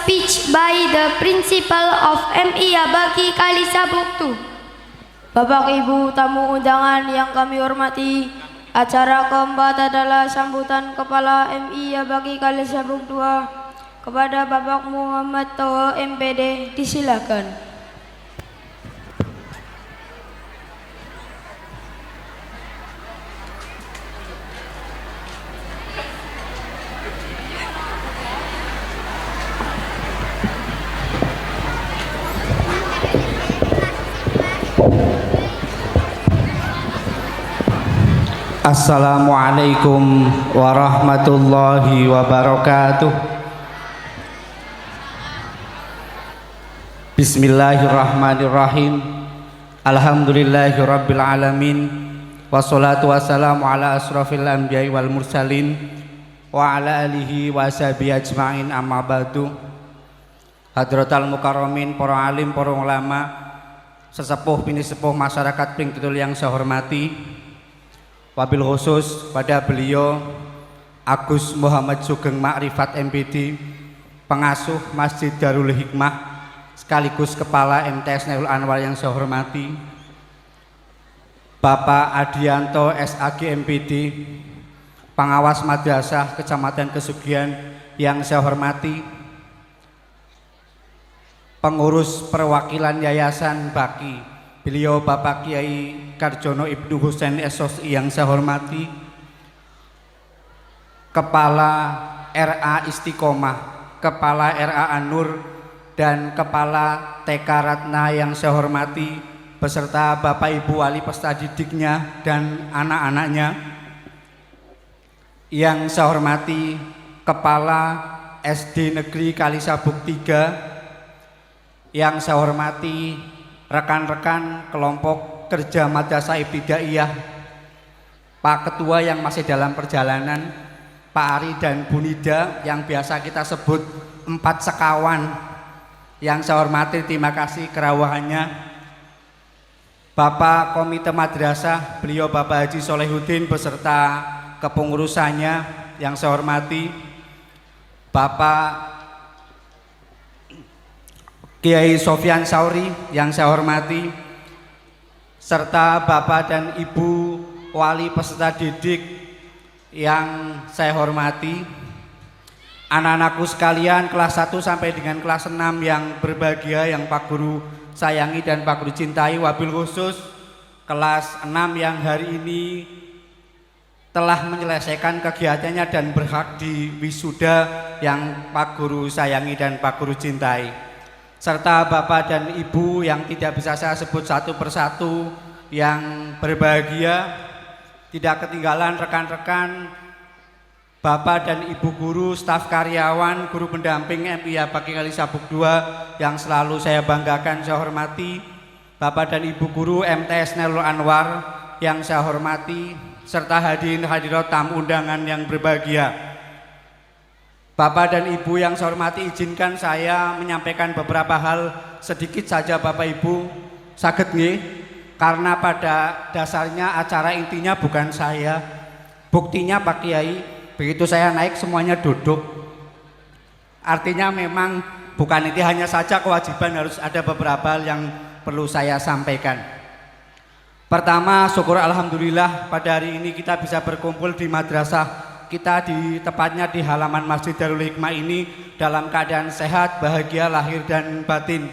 speech by the Principal of MI Abaki Kalisabuktu. Bapak Ibu tamu undangan yang kami hormati, acara keempat adalah sambutan Kepala MI Abaki Kalisabuktu kepada Bapak Muhammad Toho MPD. Disilakan. Assalamualaikum warahmatullahi wabarakatuh. Bismillahirrahmanirrahim. Alhamdulillahi rabbil alamin. Wassalatu wassalamu ala asrafil anbiya'i wal mursalin wa ala alihi wa sahbihi ajma'in, amma ba'du. Hadratal mukarramin, para alim, para ulama, sesepuh bini sepuh masyarakat Pring Kidul yang saya hormati, wabil khusus pada beliau Agus Muhammad Sugeng Makrifat MPD, pengasuh Masjid Darul Hikmah sekaligus Kepala MTS Nailul Anwar yang saya hormati, Bapak Adianto SAG MPD, pengawas madrasah Kecamatan Kesugihan yang saya hormati, pengurus perwakilan Yayasan Baki, beliau Bapak Kiai Karjono Ibnu Husain SOSI yang saya hormati, Kepala RA Istiqomah, Kepala RA An-Nur, dan Kepala TK Ratna yang saya hormati, beserta Bapak Ibu Wali peserta didiknya dan anak-anaknya. Yang saya hormati Kepala SD Negeri Kalisabuk 3, yang saya hormati rekan-rekan kelompok kerja Madrasah Ibtidaiyah, Pak Ketua yang masih dalam perjalanan, Pak Ari dan Bu Nida yang biasa kita sebut 4 sekawan, yang saya hormati, terima kasih kerawahannya. Bapak Komite Madrasah, beliau Bapak Haji Solehuddin beserta kepengurusannya yang saya hormati, Bapak Kiai Sofyan Sauri yang saya hormati, serta Bapak dan Ibu Wali peserta didik yang saya hormati, anak-anakku sekalian kelas 1 sampai dengan kelas 6 yang berbahagia, yang Pak Guru sayangi dan Pak Guru cintai, wabil khusus kelas 6 yang hari ini telah menyelesaikan kegiatannya dan berhak di wisuda yang Pak Guru sayangi dan Pak Guru cintai, serta Bapak dan Ibu yang tidak bisa saya sebut satu persatu yang berbahagia, tidak ketinggalan rekan-rekan Bapak dan Ibu guru, staf karyawan, guru pendamping MI Abaki Kalisabuk 2 yang selalu saya banggakan, saya hormati, Bapak dan Ibu guru MTS Nailul Anwar yang saya hormati, serta hadirin hadirat tamu undangan yang berbahagia. Bapak dan Ibu yang saya hormati, izinkan saya menyampaikan beberapa hal sedikit saja Bapak Ibu, saged nggih, karena pada dasarnya acara intinya bukan saya. Buktinya Pak Kiai, begitu saya naik semuanya duduk. Artinya memang bukan itu hanya saja kewajiban, harus ada beberapa hal yang perlu saya sampaikan. Pertama, syukur alhamdulillah pada hari ini kita bisa berkumpul di madrasah kita, di tepatnya di halaman Masjid Darul Hikmah ini dalam keadaan sehat, bahagia lahir dan batin.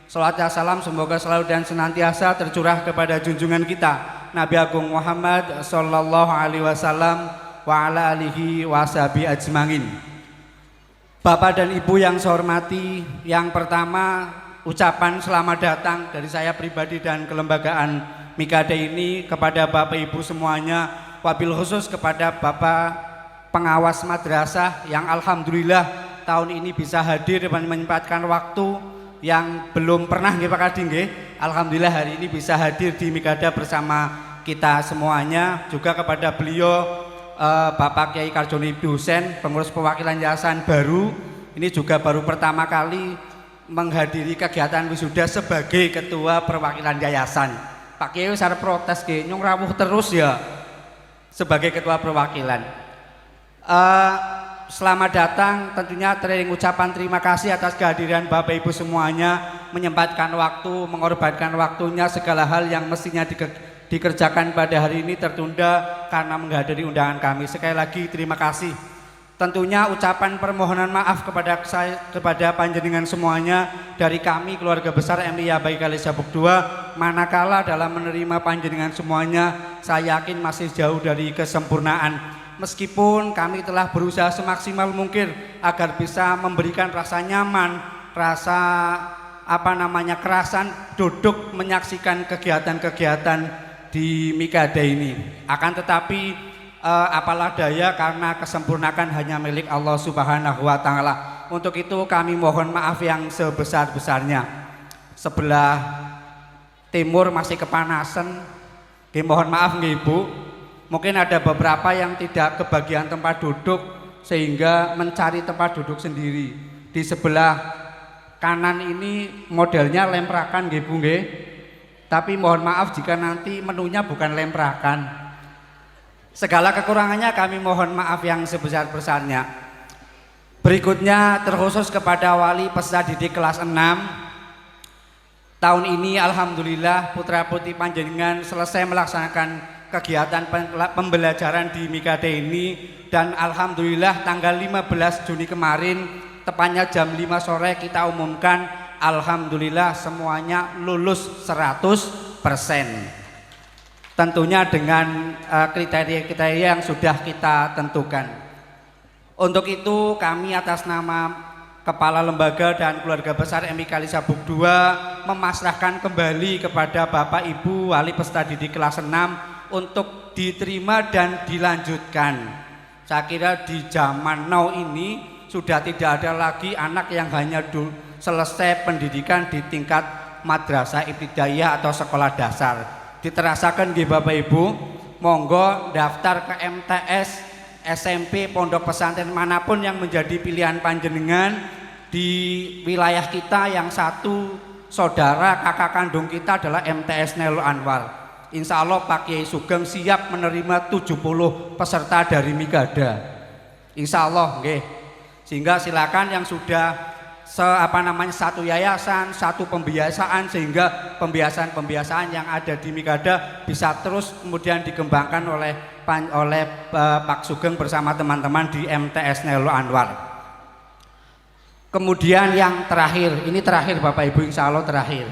Salawat dan salam semoga selalu dan senantiasa tercurah kepada junjungan kita Nabi Agung Muhammad sallallahu alaihi wasallam wa ala alihi wa sahbihi ajmain. Bapak dan Ibu yang saya hormati, yang pertama ucapan selamat datang dari saya pribadi dan kelembagaan Mikade ini kepada Bapak Ibu semuanya, wabil khusus kepada Bapak pengawas madrasah yang alhamdulillah tahun ini bisa hadir dan menyempatkan waktu yang belum pernah nggih Pak Kading nggih. Alhamdulillah hari ini bisa hadir di Mikada bersama kita semuanya. Juga kepada beliau Bapak Kiai Karjono Ibnu Husain, pengurus perwakilan yayasan baru, ini juga baru pertama kali menghadiri kegiatan wisuda sebagai ketua perwakilan yayasan. Pak Kiai saya protes nggih, nyung rawuh terus ya sebagai ketua perwakilan. selamat datang, tentunya teriring ucapan terima kasih atas kehadiran Bapak Ibu semuanya, menyempatkan waktu, mengorbankan waktunya, segala hal yang mestinya dikerjakan pada hari ini tertunda karena menghadiri undangan kami. Sekali lagi terima kasih. Tentunya ucapan permohonan maaf kepada panjenengan semuanya dari kami keluarga besar MIA Bagi Kali Sabuk II, manakala dalam menerima panjenengan semuanya saya yakin masih jauh dari kesempurnaan. Meskipun kami telah berusaha semaksimal mungkin agar bisa memberikan rasa nyaman, rasa kerasan duduk menyaksikan kegiatan-kegiatan di Mikada ini. Akan tetapi apalah daya karena kesempurnaan hanya milik Allah Subhanahu wa Ta'ala. Untuk itu kami mohon maaf yang sebesar-besarnya. Sebelah timur masih kepanasan. Mohon maaf nggih Ibu. Mungkin ada beberapa yang tidak kebagian tempat duduk sehingga mencari tempat duduk sendiri. Di sebelah kanan ini modelnya lemprakan nggih Bu nggih. Tapi mohon maaf jika nanti menunya bukan lemprakan. Segala kekurangannya kami mohon maaf yang sebesar-besarnya. Berikutnya terkhusus kepada wali peserta didik kelas 6. Tahun ini alhamdulillah putra putri panjenengan selesai melaksanakan kegiatan pembelajaran di Mikada ini, dan alhamdulillah tanggal 15 Juni kemarin tepatnya jam 5 sore kita umumkan alhamdulillah semuanya lulus 100%. Tentunya dengan kriteria-kriteria yang sudah kita tentukan. Untuk itu kami atas nama Kepala Lembaga dan Keluarga Besar MI Kali Sabuk II memasrahkan kembali kepada Bapak Ibu Wali Peserta Didik kelas 6 untuk diterima dan dilanjutkan. Saya kira di zaman now ini sudah tidak ada lagi anak yang hanya selesai pendidikan di tingkat madrasah ibtidaiyah atau sekolah dasar. Diterasakan nggih Bapak Ibu, monggo daftar ke MTS, SMP, pondok pesantren manapun yang menjadi pilihan panjenengan di wilayah kita. Yang satu saudara kakak kandung kita adalah MTS Nailul Anwar. Insya Allah Pak Kiai Sugeng siap menerima 70 peserta dari Mikada. Insya Allah nggih. Sehingga silakan yang sudah satu yayasan, satu pembiasaan, sehingga pembiasaan-pembiasaan yang ada di Mikada bisa terus kemudian dikembangkan oleh Pak Sugeng bersama teman-teman di MTS Nailul Anwar. Kemudian yang terakhir, ini terakhir Bapak Ibu, insya Allah terakhir.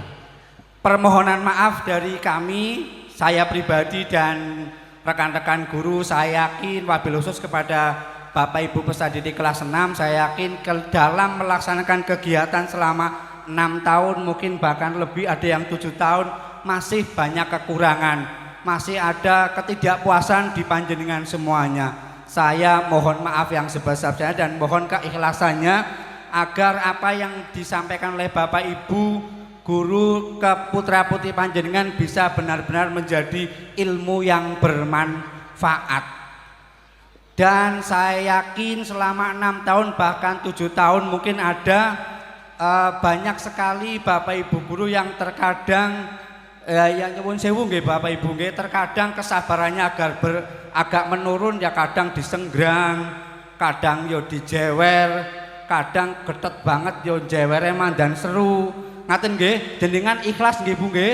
Permohonan maaf dari kami, saya pribadi dan rekan-rekan guru, saya yakin wabil khusus kepada Bapak Ibu peserta didik kelas 6, saya yakin dalam melaksanakan kegiatan selama 6 tahun, mungkin bahkan lebih, ada yang 7 tahun, masih banyak kekurangan, masih ada ketidakpuasan di panjenengan semuanya. Saya mohon maaf yang sebesar-besarnya dan mohon keikhlasannya agar apa yang disampaikan oleh Bapak Ibu guru ke putra-putri panjenengan bisa benar-benar menjadi ilmu yang bermanfaat. Dan saya yakin selama 6 tahun bahkan 7 tahun mungkin ada banyak sekali Bapak Ibu guru yang terkadang yang nyuwun sewu nggih Bapak Ibu nggih, terkadang kesabarannya agak menurun, ya kadang disenggrang, kadang yo dijewer, kadang getet banget yo jewere mandan seru. Ngaten nggih, jenengan ikhlas nggih Bu nggih?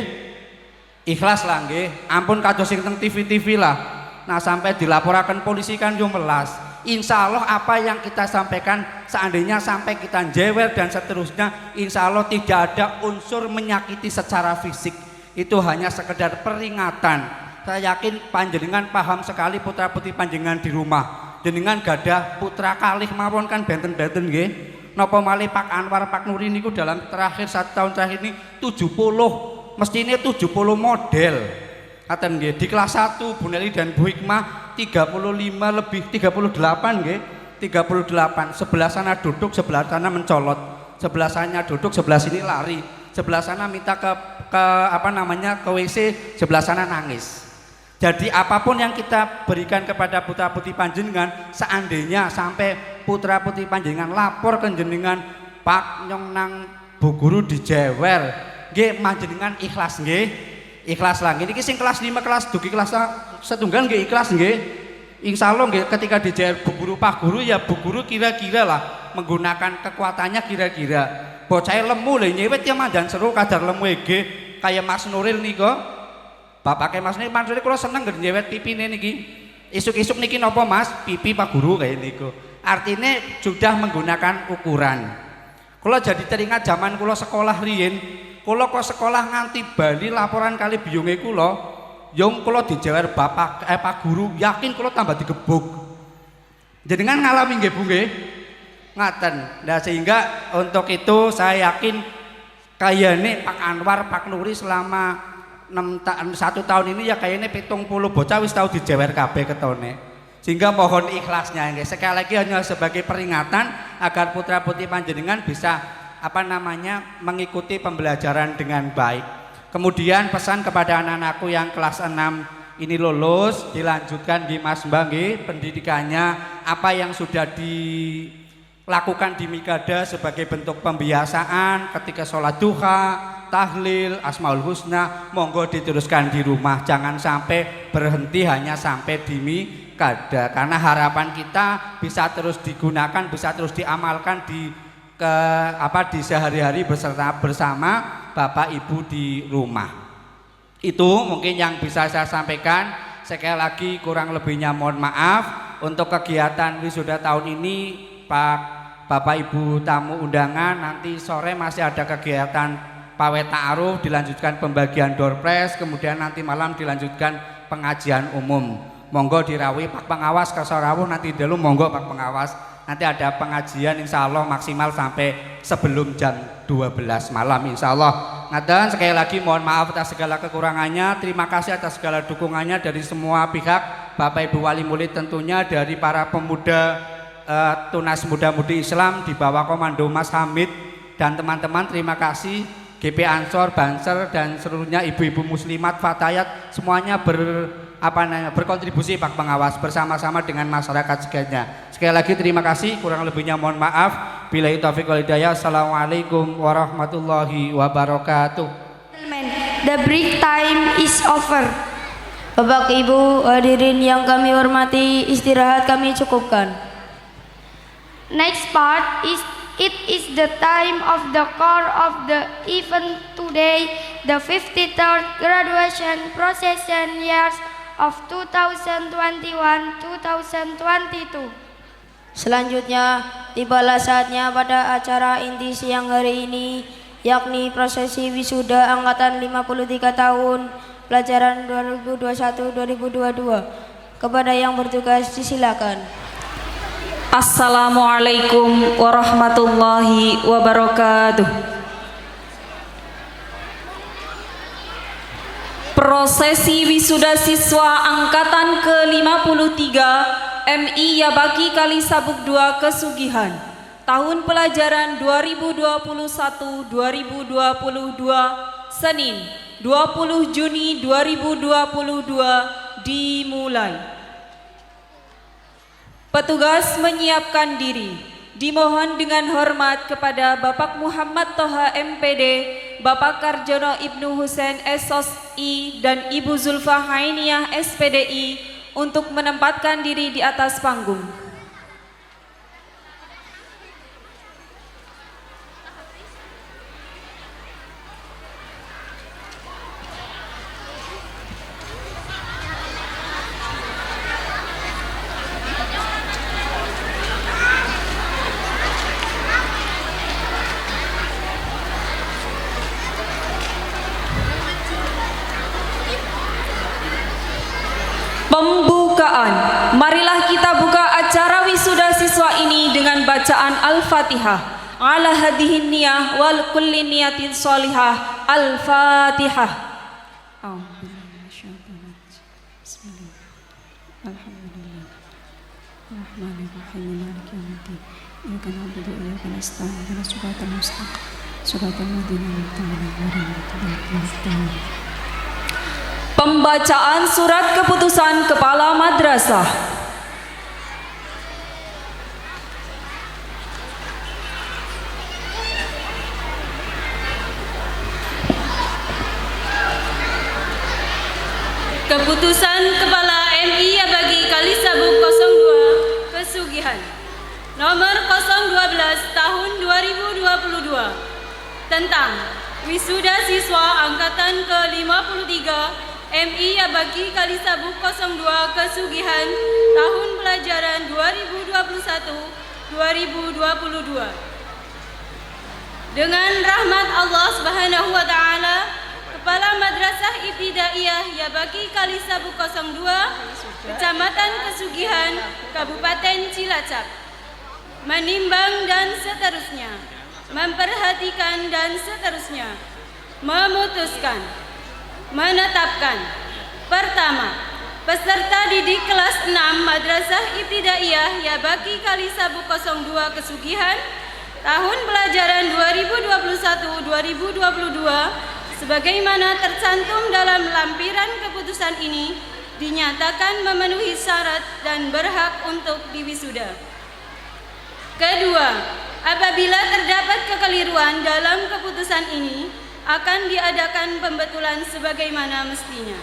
Ikhlas lah nggih. Ampun kados sing teng TV-TV lah. Nah sampai dilaporkan polisi kan yo melas. Insya Allah apa yang kita sampaikan, seandainya sampai kita jewer dan seterusnya, insya Allah tidak ada unsur menyakiti secara fisik. Itu hanya sekedar peringatan. Saya yakin panjenengan paham sekali putra putri panjenengan di rumah. Jenengan gadah putra kalih mawon kan benten-benten nggih. Napa malih Pak Anwar Pak Nuri niku dalam terakhir 1 tahun terakhir ini 70, mestinya 70 model. Katen nggih, di kelas 1 Bu Neli dan Bu Hikmah 35 lebih 38 nggih, 38. Sebelah sana duduk, sebelah sana mencolot. Sebelah sana duduk, sebelah sini lari. Sebelah sana minta ke WC, sebelah sana nangis. Jadi apapun yang kita berikan kepada putra putri panjenengan, seandainya sampai putra putri panjenengan lapor ke jenengan, Pak nyong nang Bu Guru dijewer, nggih panjenengan ikhlas nggih. Ikhlas lah, ini sing kelas 5 kelas dugi kelas setunggal nggih ikhlas nggih. Insya Allah ketika dijajar Bu Guru Pak Guru ya Bu Guru kira-kira lah menggunakan kekuatannya kira-kira. Bocah lemu lho nyewet ya mandan seru kadar lemu ege kayak Mas Nuril nih kok. Bapake Mas Nuril kula seneng ngger nyewet pipine niki. Isuk-isuk niki napa Mas? Pipi Pak Guru kayak niku. Artinya sudah menggunakan ukuran. Kula jadi teringat zaman kula sekolah riyen, kula kok sekolah nganti bali laporan kali biyunge kula. Yung kula dijewer Pak Guru, yakin kula tambah digebuk. Jenengan ngalami nggih Bu nggih? Ngaten. Nah sehingga untuk itu saya yakin kayane Pak Anwar, Pak Nuri selama 1 tahun ini ya kayaknya 70 bocah wis tau dijewer kabeh ketone. Sehingga mohon ikhlasnya nggih. Sekali lagi hanya sebagai peringatan agar putra-putri panjenengan bisa mengikuti pembelajaran dengan baik. Kemudian pesan kepada anak-anakku yang kelas 6 ini lulus, dilanjutkan di Mas Mbak nggih, pendidikannya apa yang sudah dilakukan di Mikada sebagai bentuk pembiasaan ketika sholat duha, tahlil, asmaul husna, monggo diteruskan di rumah, jangan sampai berhenti hanya sampai di Mikada, karena harapan kita bisa terus digunakan, bisa terus diamalkan di sehari-hari bersama Bapak Ibu di rumah. Itu mungkin yang bisa saya sampaikan. Sekali lagi kurang lebihnya mohon maaf. Untuk kegiatan wisuda tahun ini Bapak Ibu tamu undangan, nanti sore masih ada kegiatan pawai ta'aruf, dilanjutkan pembagian door prize, kemudian nanti malam dilanjutkan pengajian umum. Monggo dirawi Pak Pengawas ke Sorawuh, nanti dulu monggo Pak Pengawas. Nanti ada pengajian insya Allah maksimal sampai sebelum jam 12 malam insya Allah. Dan sekali lagi mohon maaf atas segala kekurangannya. Terima kasih atas segala dukungannya dari semua pihak, Bapak Ibu Wali Murid tentunya, dari para pemuda Tunas Muda-Mudi Islam di bawah komando Mas Hamid dan teman-teman. Terima kasih GP Ansor, Banser dan seluruhnya ibu-ibu muslimat, fatayat, semuanya berkontribusi Pak Pengawas bersama-sama dengan masyarakat sekitarnya. Sekali lagi terima kasih, kurang lebihnya mohon maaf. Billahi taufiq wal hidayah. Assalamualaikum warahmatullahi wabarakatuh. The break time is over. Bapak Ibu hadirin yang kami hormati, istirahat kami cukupkan. Next part is it is the time of the core of the event today, the 53rd graduation procession years of 2021-2022. Selanjutnya, tibalah saatnya pada acara inti siang hari ini, yakni prosesi wisuda angkatan 53 tahun pelajaran 2021-2022. Kepada yang bertugas disilakan. Assalamualaikum warahmatullahi wabarakatuh. Prosesi wisuda siswa angkatan ke-53 MI Yabaki Kalisabuk 2 Kesugihan tahun pelajaran 2021-2022 Senin 20 Juni 2022 dimulai. Petugas menyiapkan diri. Dimohon dengan hormat kepada Bapak Muhammad Toha MPD, Bapak Karjono Ibnu Husain SOSI dan Ibu Zulfa Hainiah SPDI untuk menempatkan diri di atas panggung. Pembukaan. Marilah kita buka acara wisuda siswa ini dengan bacaan Al-Fatihah. Ala hadihin niyah wal kulli niyatin sholihah. Al-Fatihah. Alhamdulillah. Rahmanirrahim. Maliki yaumiddin. Iyyaka na'budu wa iyyaka nasta'in. Ihdinas siratal mustaqim. Siratal ladzina an'amta 'alaihim ghairil maghdubi. Pembacaan surat keputusan Kepala Madrasah. Keputusan Kepala MI Yabaki Kalisabuk Kesugihan nomor 012 tahun 2022 tentang wisuda siswa angkatan ke-53 MI Yabagi Kalisabuk 02 Kesugihan tahun pelajaran 2021-2022. Dengan rahmat Allah Subhanahu wa taala, Kepala Madrasah Ibtidaiyah Yabagi Kalisabuk 02, Kecamatan Kesugihan, Kabupaten Cilacap, menimbang dan seterusnya, memperhatikan dan seterusnya, memutuskan, menetapkan. Pertama, peserta didik kelas 6 Madrasah Ibtidaiyah Yabagi Kalisabuk 02 Kesugihan tahun pelajaran 2021-2022 sebagaimana tercantum dalam lampiran keputusan ini dinyatakan memenuhi syarat dan berhak untuk diwisuda. Kedua, apabila terdapat kekeliruan dalam keputusan ini, akan diadakan pembetulan sebagaimana mestinya.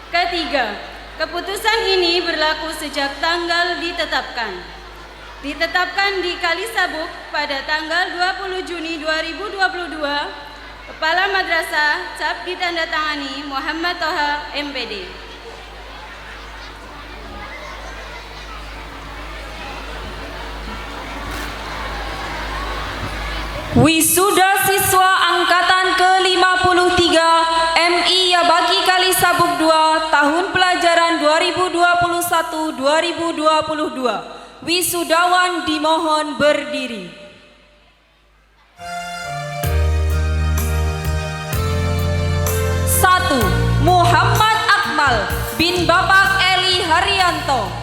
Ketiga, keputusan ini berlaku sejak tanggal ditetapkan. Ditetapkan di Kalisabuk pada tanggal 20 Juni 2022, Kepala Madrasah cap ditandatangani Muhammad Toha MPD. Wisuda siswa angkatan ke-53 MI Yabagi Kalisabuk 2 tahun pelajaran 2021-2022. Wisudawan dimohon berdiri. 1. Muhammad Akmal bin Bapak Eli Haryanto.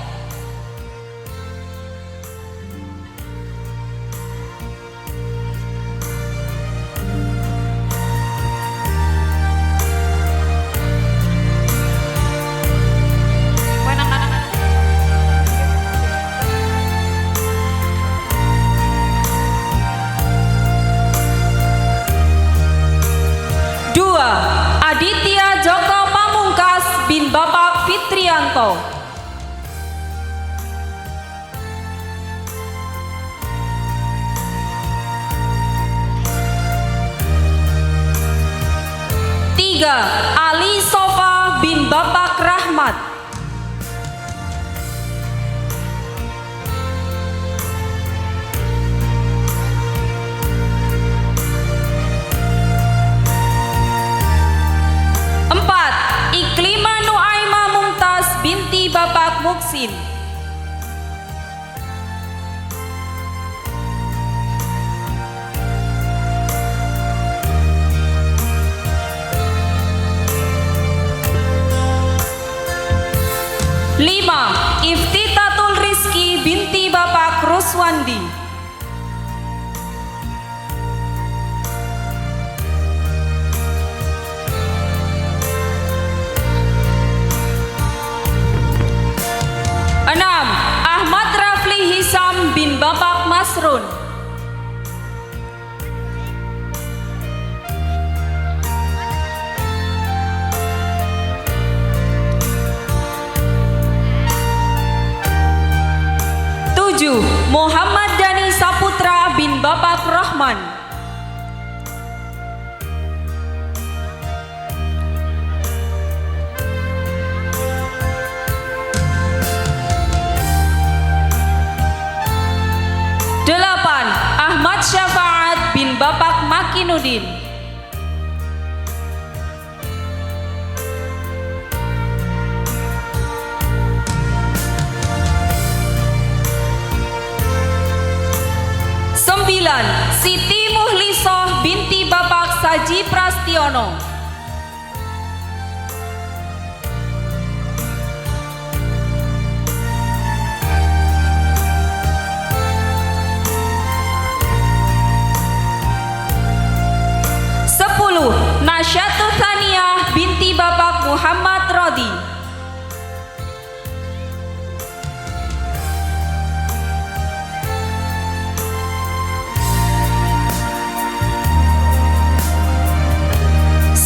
2. Aditya Joko Pamungkas bin Bapak Fitrianto. 3. Ali Sofa bin Bapak Rahmat. 4. Iklima Nuaima Mumtaz binti Bapak Muksin. 5. Iftitatul Rizki binti Bapak Ruswandi. 6. Ahmad Rafli Hisam bin Bapak Masrun. 7. Muhammad Dani Saputra bin Bapak Rahman. 8. Ahmad Syafaat bin Bapak Makinuddin. 9. Siti Muhlisoh binti Bapak Saji Prastiono. 10. Nasyatul Thaniyah binti Bapak Muhammad Rodi.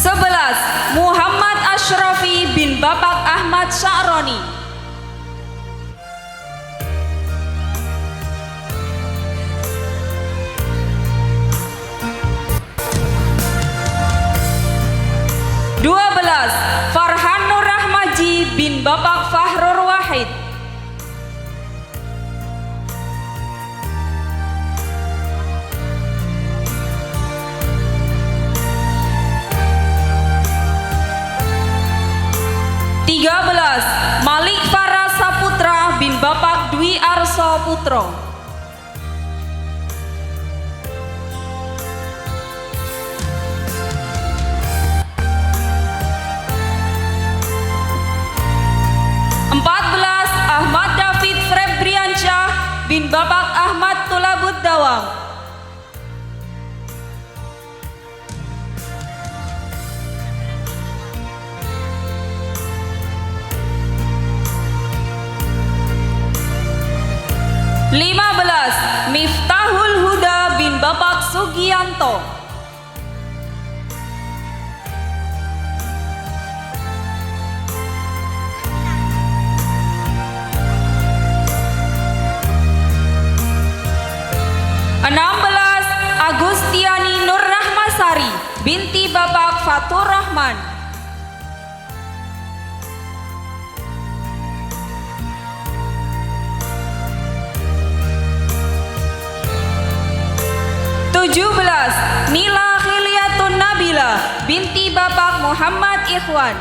11. Muhammad Ashrafi bin Bapak Ahmad Sya'roni. Wiwaso Putro. Ahmad David Febriansyah bin Bapak Ahmad Tulabud Dawang. Miftahul Huda bin Bapak Sugianto. 16 Agustiani Nur Rahmasari binti Bapak Fatur Rahman. 17 Nila Khiliatun Nabila binti Bapak Muhammad Ikhwan.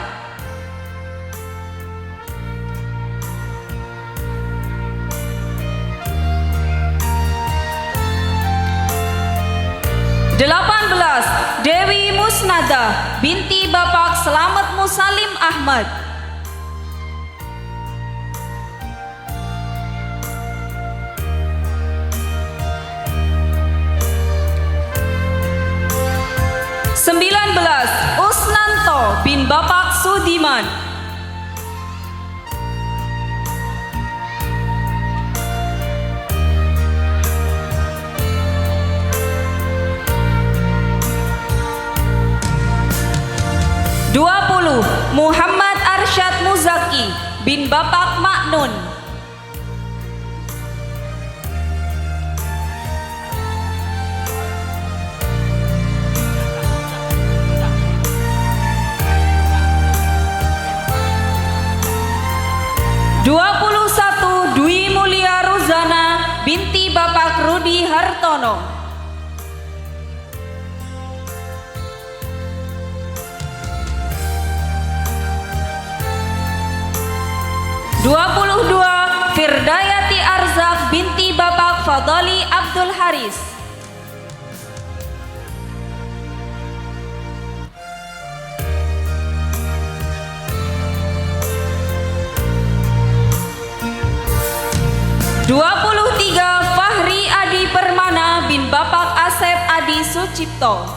18 Dewi Musnada binti Bapak Selamat Musalim Ahmad. 19 Usnanto bin Bapak Sudiman. 20 Muhammad Arsyad Muzaki bin Bapak Maknun. 21 Dwi Mulia Ruzana binti Bapak Rudi Hartono. 22 Firdayati Arzak binti Bapak Fadali Abdul Haris. 23 Fahri Adi Permana bin Bapak Asep Adi Sucipto.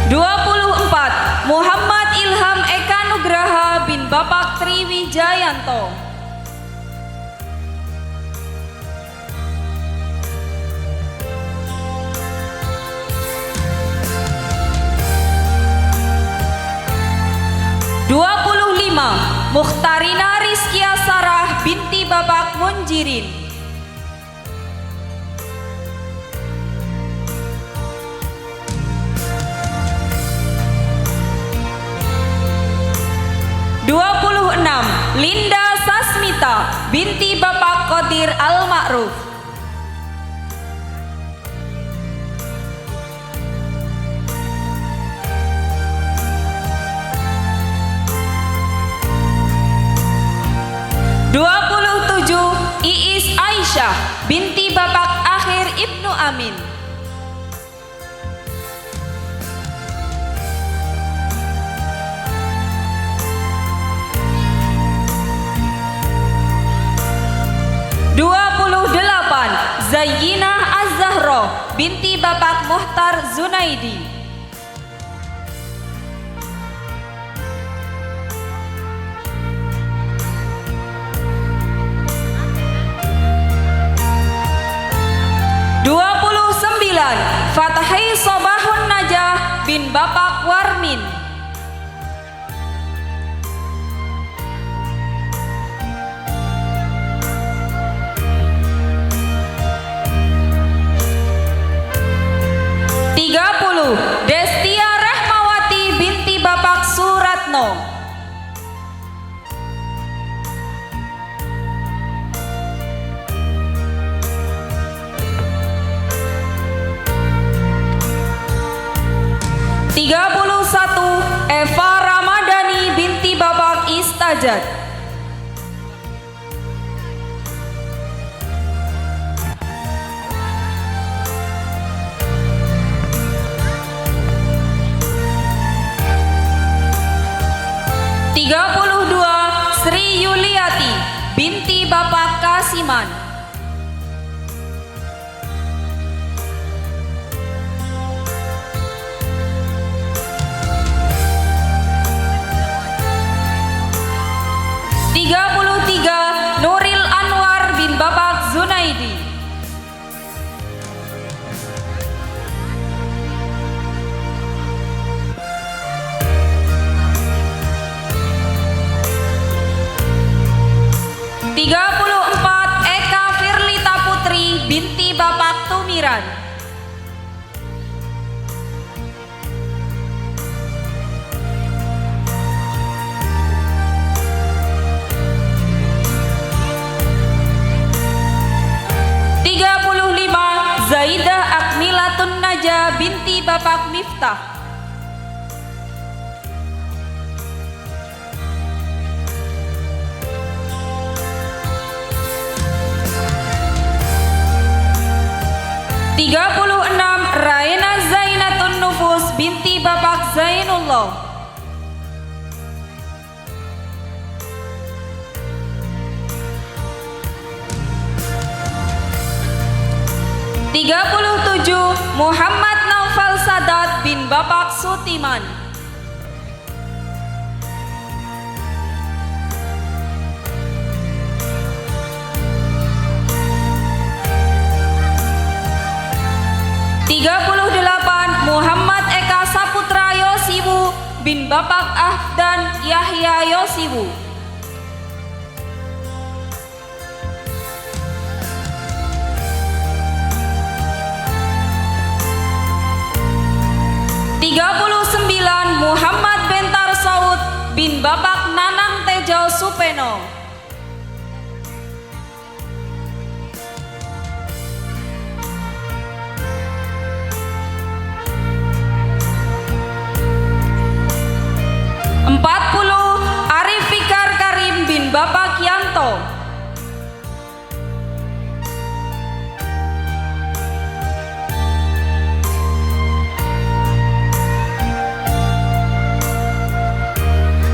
24 Muhammad Ilham Eka Nugraha bin Bapak Triwijayanto. 25 Mukhtarina Rizkia Sarah binti Bapak Munjirin. 26 Linda Sasmita binti Bapak Qadir Al-Ma'ruf. 27 Iis Aisyah binti Bapak Akhir Ibnu Amin. 28 Zayyinah Az-Zahra binti Bapak Muhtar Zunaidi. 29 Fatahai Sobahun Najah bin Bapak Warmin. 30 Destia Rahmawati binti Bapak Suratno. 31 derajat. Sri Yuliati binti Bapak Kasiman. Nuril Anwar bin Bapak Zunaidi. 34 Eka Firlita Putri binti Bapak Tumiran. 35 Zaidah Akmilatun Naja binti Bapak Miftah. 36 Raina Zainatun Nufus binti Bapak Zainullah. 37 Muhammad Naufal Sadat bin Bapak Sutiman. 38 Muhammad Eka Saputra Yosibu bin Bapak Ahdan Yahya Yosibu. 39 Muhammad Bentar Saud bin Bapak Nanang Tejo Supeno. 40 Arif Fikar Karim bin Bapak Yanto.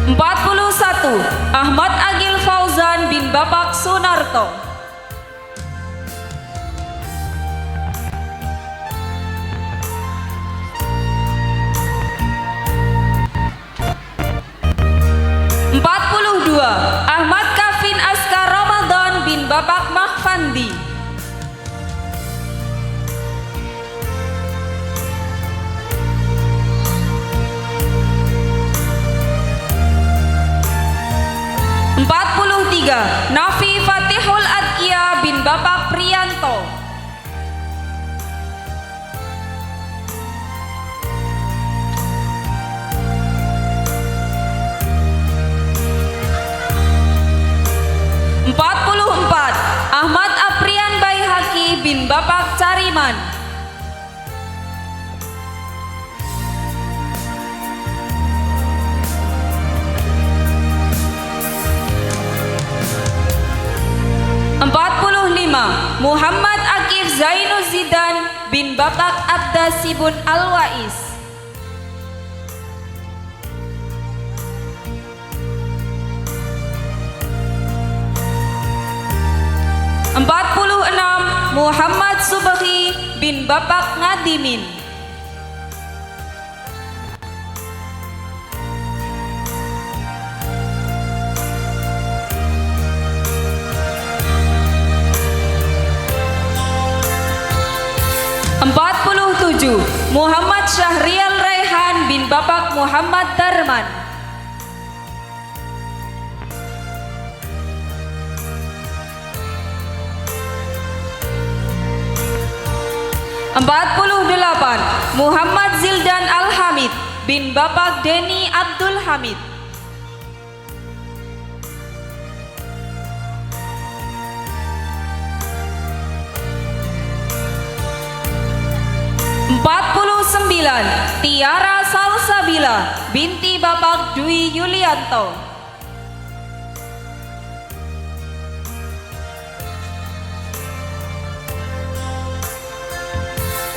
41 Ahmad Agil Fauzan bin Bapak Sunarto. 42 Ahmad Kafin Askar Ramadan bin Bapak Mahfandi. 43 Nafi Fatihul Adkia bin Bapak Priyanto. 44 Ahmad Aprian Baihaki bin Bapak Cariman. 45 Muhammad Akif Zainul Zidan bin Bapak Abdasibun Alwais. 46 Muhammad Subhi bin Bapak Ngadimin. 47 Muhammad Syahrial Raihan bin Bapak Muhammad Darman. 48 Muhammad Zildan Al-Hamid bin Bapak Deni Abdul Hamid. 49 Tiara Salsabila binti Bapak Dwi Yulianto.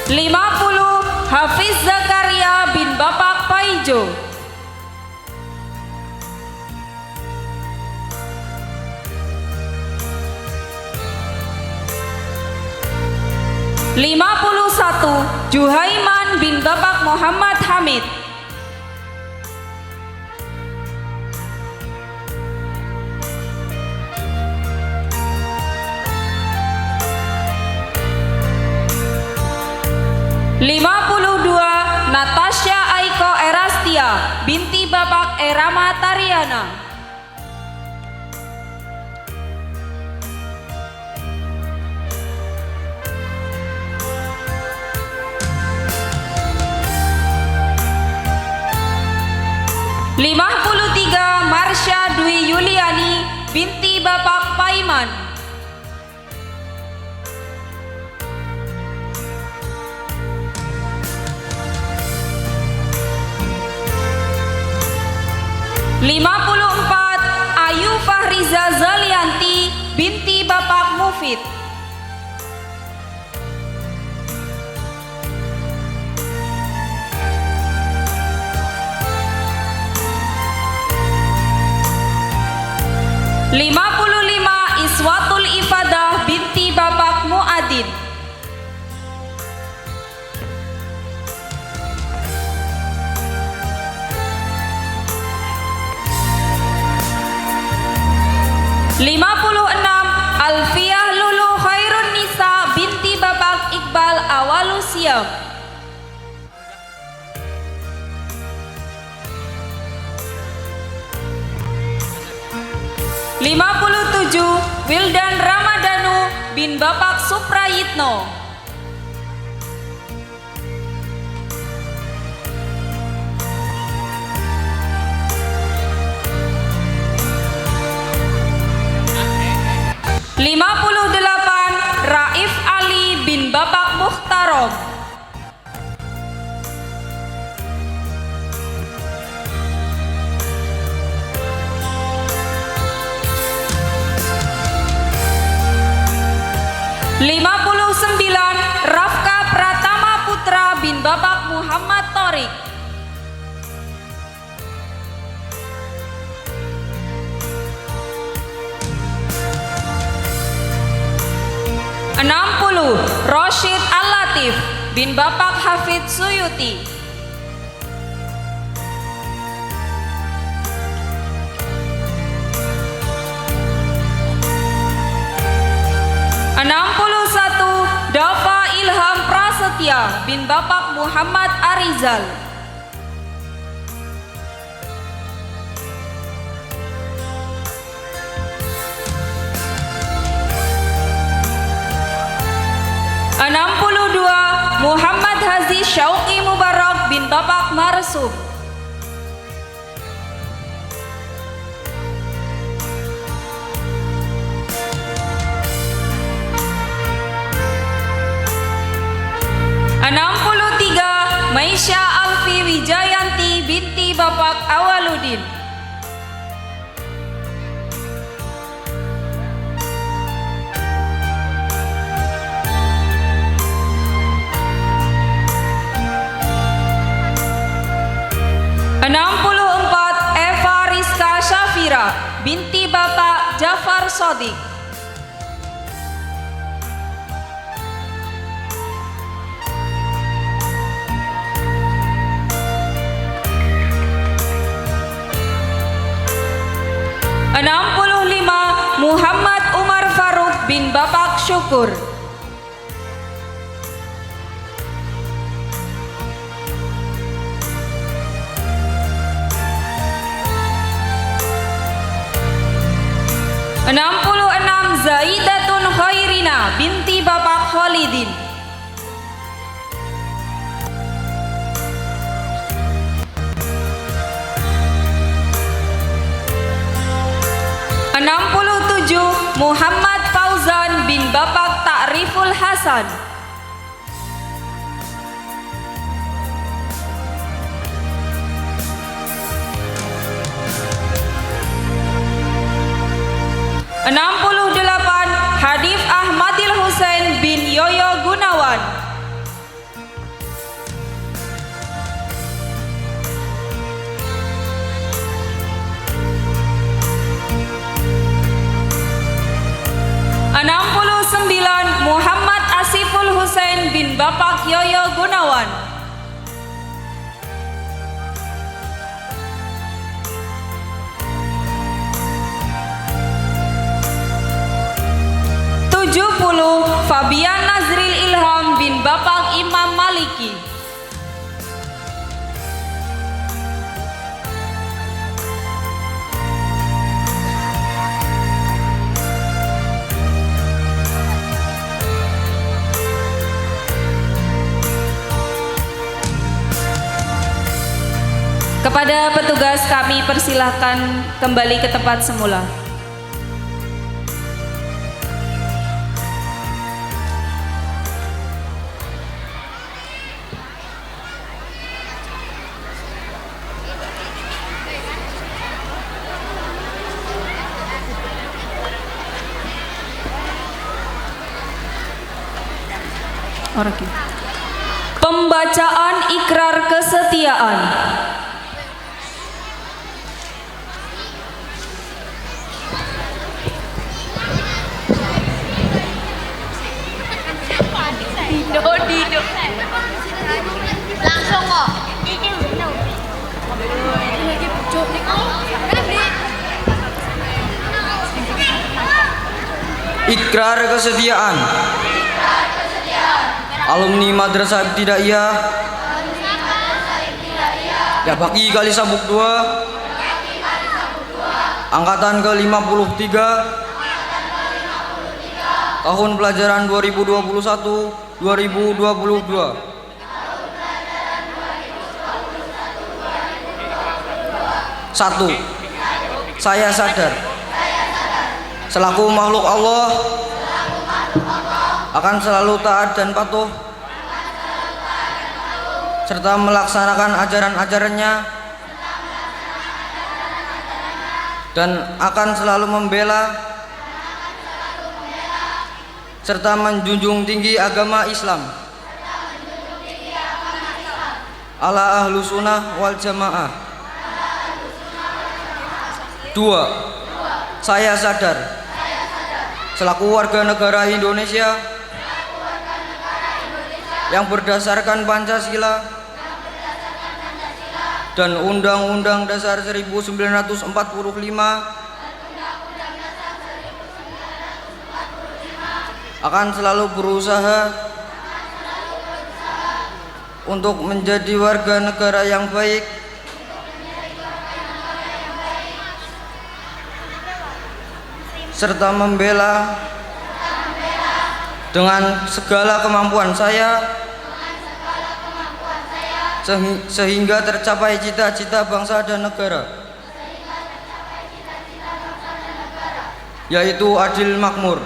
50 Hafiz Zakaria bin Bapak Paijo. 51 Juhaiman bin Bapak Muhammad Hamid. 52 Natasha Aiko Erastia binti Bapak Erama Tariana. 53 Marsha Dwi Yuliani binti Bapak Paiman. 54 Ayu Fahriza Zalianti binti Bapak Mufid. 55 Iswatul Ifadah binti Bapak Muadin. 56 Alfiah Lulu Khairun Nisa binti Bapak Iqbal Awalusiam. 57 Wildan Ramadhanu bin Bapak Suprayitno. 58 Raif Ali bin Bapak Mukhtarom. 59 Rafka Pratama Putra bin Bapak Muhammad Torik. 60 Roshid Al-Latif bin Bapak Hafid Suyuti. 61 Dafa Ilham Prasetya bin Bapak Muhammad Arizal. 62 Muhammad Hazi Syauqi Mubarak bin Bapak Marsum. 63 Maisha Alfi Wijayanti binti Bapak Awaludin. 64 Eva Rizka Syafira binti Bapak Jafar Sodik. 65 Muhammad Umar Faruk bin Bapak Syukur. 66 Zaidatun Khairina binti Bapak Khalidin. 67 Muhammad Fauzan bin Bapak Ta'riful Hasan. 68 Hadif Ahmadil Husain bin Yoyo Gunawan. Husen bin Bapak Yoyo Gunawan. Fabian Nazril Ilham bin Bapak Imam Maliki. Kepada petugas kami persilahkan kembali ke tempat semula. Pembacaan ikrar kesetiaan. Dido. Langsung kok. Ikrar kesetiaan. Alumni Madrasah Ibtidaiyah Yabaki Kali Sabuk 2 Angkatan ke-53 tahun pelajaran 2021-2022. 1. Saya sadar selaku makhluk Allah akan selalu taat dan patuh serta melaksanakan ajaran-ajarannya dan akan selalu membela serta menjunjung tinggi agama Islam ala ahlu sunnah wal jamaah. 2. Saya sadar selaku warga negara Indonesia yang berdasarkan Pancasila dan Undang-Undang Dasar 1945 akan selalu berusaha untuk menjadi warga negara yang baik serta membela dengan segala kemampuan saya sehingga tercapai cita-cita bangsa dan negara, yaitu adil makmur,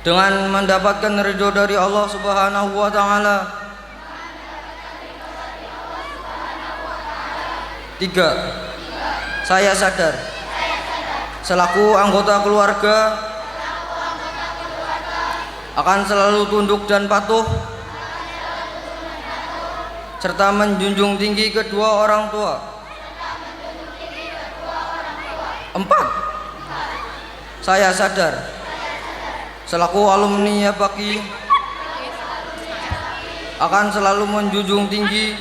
dengan mendapatkan ridho dari Allah Subhanahu wa Ta'ala. 3. Saya sadar selaku anggota keluarga akan selalu tunduk dan patuh serta menjunjung tinggi kedua orang tua. 4. Saya sadar selaku alumni Yabaki akan selalu menjunjung tinggi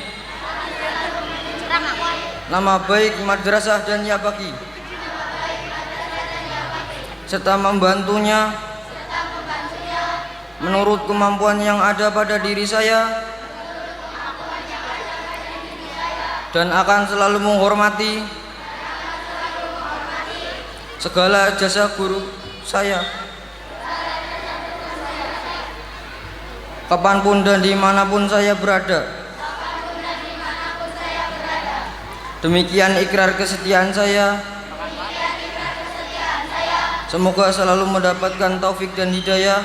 nama baik madrasah dan Yabaki serta membantunya menurut kemampuan yang ada pada diri saya dan akan selalu menghormati segala jasa guru saya kapanpun dan dimanapun saya berada. Demikian ikrar kesetiaan saya. Semoga selalu mendapatkan taufik dan hidayah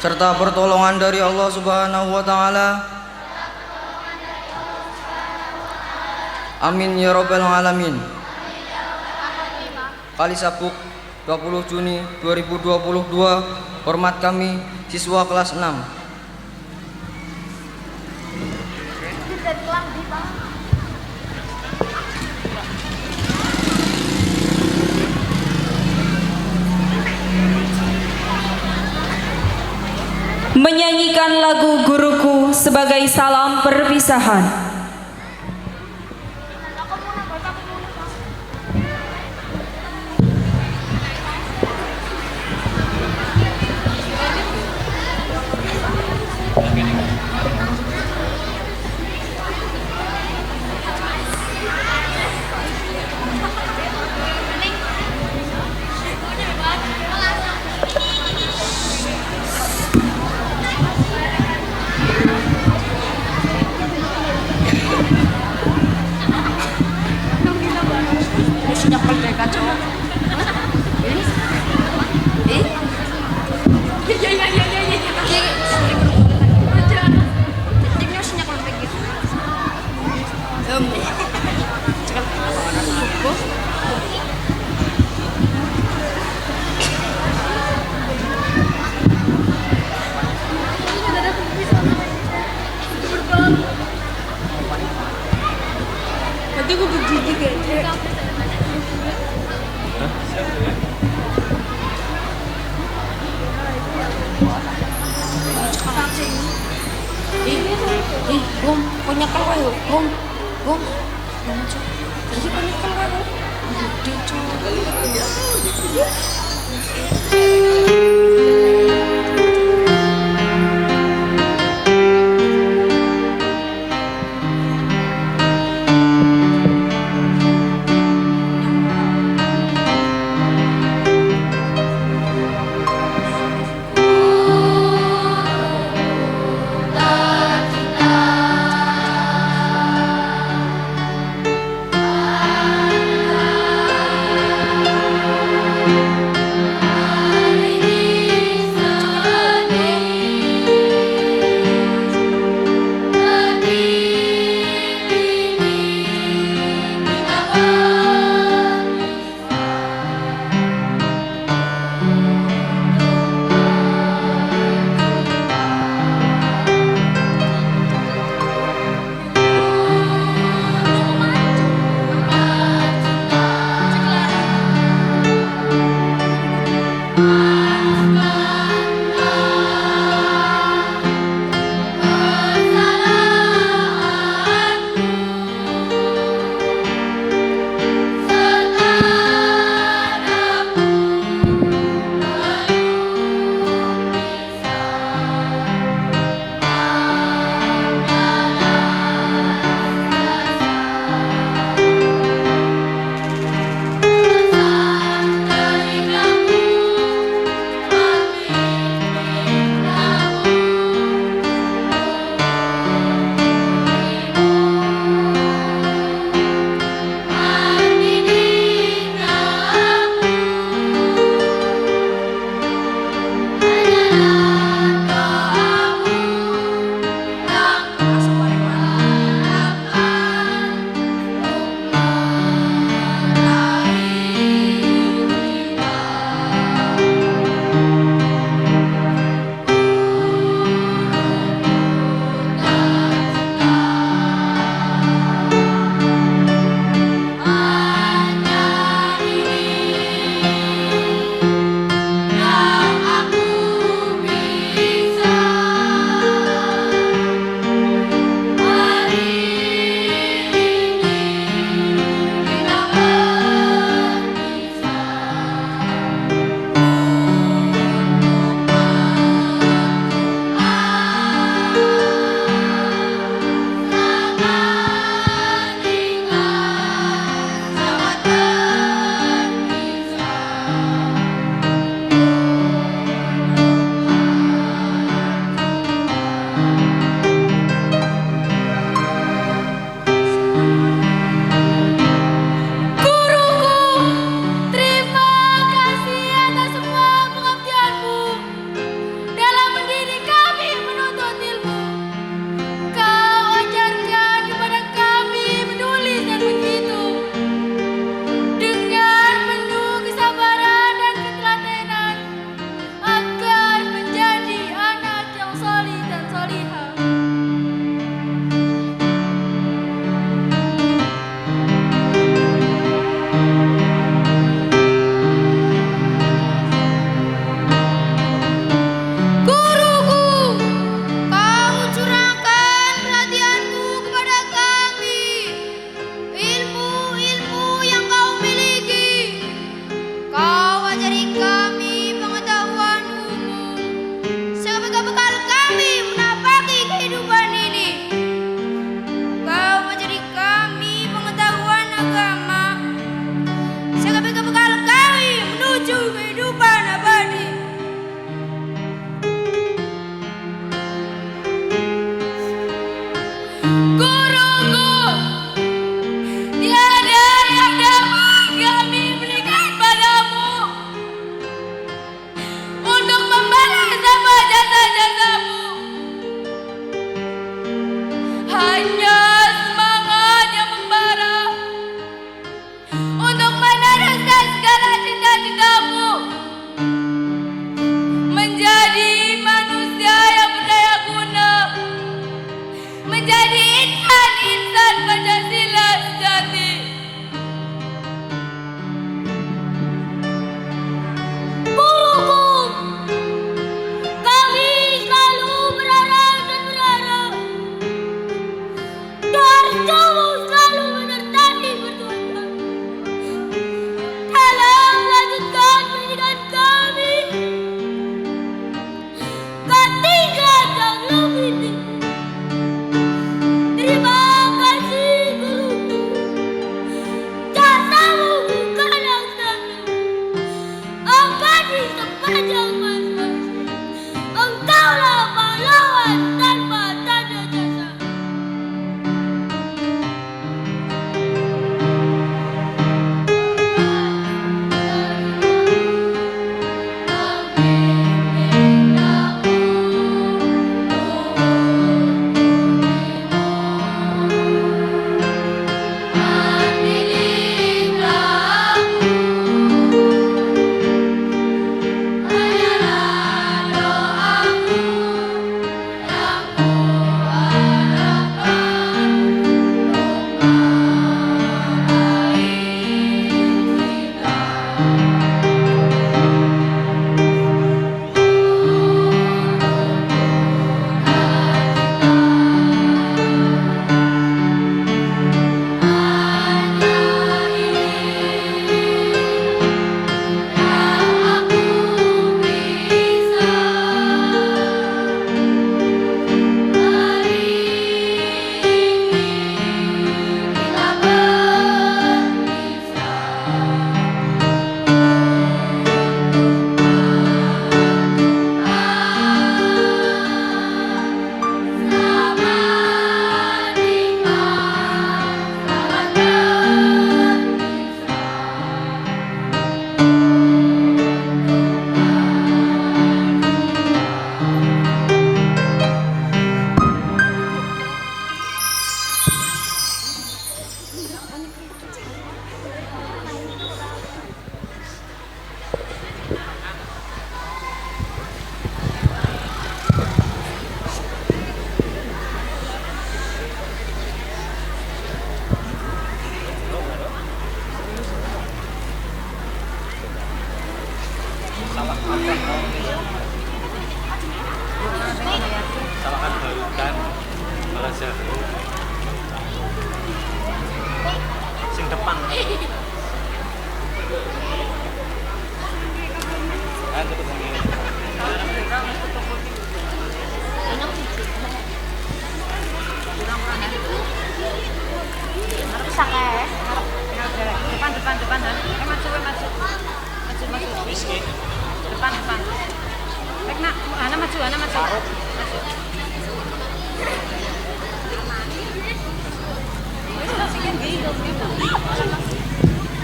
serta pertolongan dari Allah Subhanahu wa Ta'ala. Amin ya rabbal alamin. Kali Sabuk 20 Juni 2022. Hormat kami siswa kelas 6. menyanyikan lagu Guruku sebagai salam perpisahan.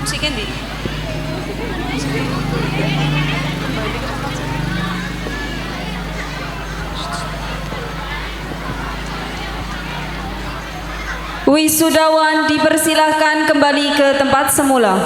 Musikin di. Wisudawan dipersilahkan kembali ke tempat semula.